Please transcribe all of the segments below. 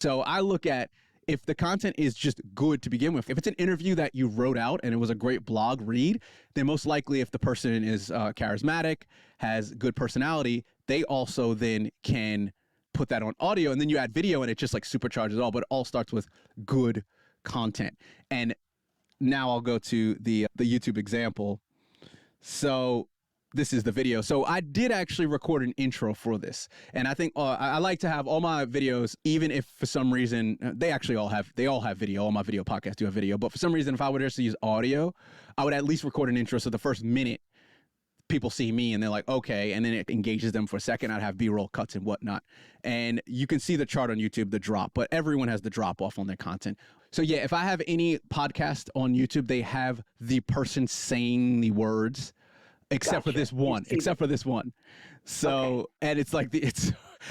So I look at if the content is just good to begin with. If it's an interview that you wrote out and it was a great blog read, then most likely if the person is charismatic, has good personality, they also then can put that on audio, and then you add video and it just like supercharges it all, but it all starts with good content. And now I'll go to the YouTube example. So this is the video. So I did actually record an intro for this. And I think I like to have all my videos, even if for some reason, they all have video. All my video podcasts do have video. But for some reason, if I were just to use audio, I would at least record an intro. So the first minute, people see me and they're like, okay. And then it engages them for a second. I'd have B-roll cuts and whatnot. And you can see the chart on YouTube, the drop, but everyone has the drop off on their content. So yeah, if I have any podcast on YouTube, they have the person saying the words. Except for this one. So, okay. And it's like,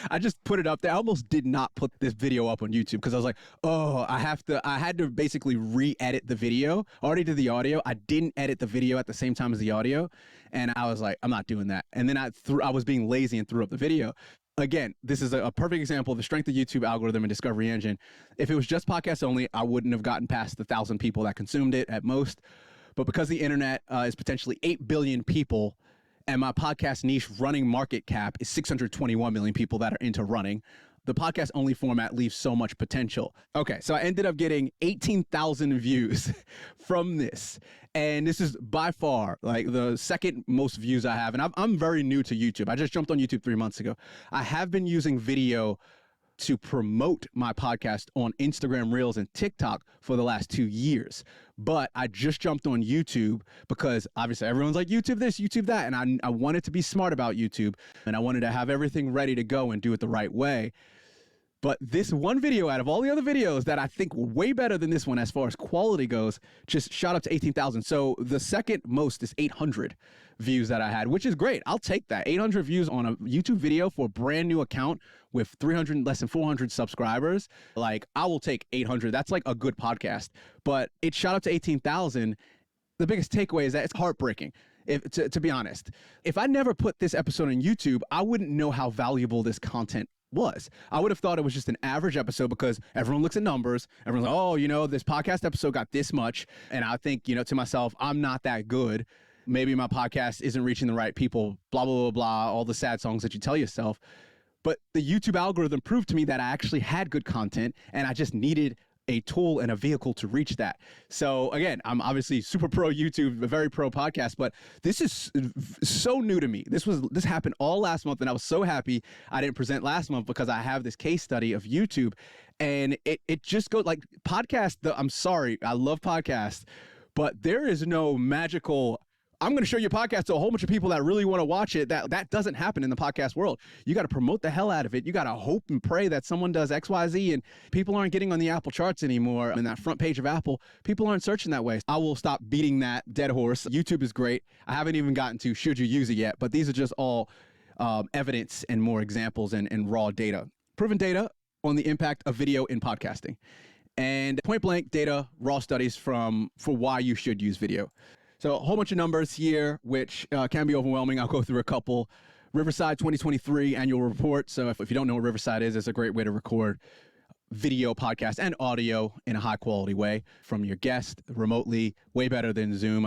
I just put it up there. I almost did not put this video up on YouTube because I was like, oh, I had to basically re-edit the video. I already did the audio. I didn't edit the video at the same time as the audio. And I was like, I'm not doing that. And then I was being lazy and threw up the video. Again, this is a perfect example of the strength of YouTube algorithm and discovery engine. If it was just podcasts only, I wouldn't have gotten past the 1,000 people that consumed it at most. But because the internet is potentially 8 billion people, and my podcast niche running market cap is 621 million people that are into running, the podcast only format leaves so much potential. Okay, so I ended up getting 18,000 views from this. And this is by far like the second most views I have. And I'm very new to YouTube. I just jumped on YouTube 3 months ago. I have been using video to promote my podcast on Instagram Reels and TikTok for the last 2 years. But I just jumped on YouTube because obviously everyone's like, YouTube this, YouTube that. And I wanted to be smart about YouTube, and I wanted to have everything ready to go and do it the right way. But this one video out of all the other videos that I think were way better than this one as far as quality goes, just shot up to 18,000. So the second most is 800 views that I had, which is great. I'll take that. 800 views on a YouTube video for a brand new account with less than 400 subscribers. Like, I will take 800. That's like a good podcast. But it shot up to 18,000. The biggest takeaway is that it's heartbreaking. To be honest, if I never put this episode on YouTube, I wouldn't know how valuable this content was. I would have thought it was just an average episode because everyone looks at numbers. Everyone's like, oh, this podcast episode got this much. And I think, to myself, I'm not that good. Maybe my podcast isn't reaching the right people, blah, blah, blah, blah, all the sad songs that you tell yourself. But the YouTube algorithm proved to me that I actually had good content, and I just needed a tool and a vehicle to reach that. So again, I'm obviously super pro YouTube, a very pro podcast, but this is so new to me. This happened all last month, and I was so happy I didn't present last month because I have this case study of YouTube, and it just goes like podcast. I'm sorry, I love podcasts, but there is no magical, I'm going to show you a podcast to a whole bunch of people that really want to watch it. That doesn't happen in the podcast world. You got to promote the hell out of it. You got to hope and pray that someone does X, Y, Z, and people aren't getting on the Apple charts anymore. In that front page of Apple, people aren't searching that way. I will stop beating that dead horse. YouTube is great. I haven't even gotten to should you use it yet, but these are just all evidence and more examples and raw data. Proven data on the impact of video in podcasting. And point blank data, raw studies for why you should use video. So a whole bunch of numbers here, which can be overwhelming. I'll go through a couple. Riverside 2023 annual report. So if you don't know what Riverside is, it's a great way to record video, podcast, and audio in a high quality way from your guest remotely, way better than Zoom.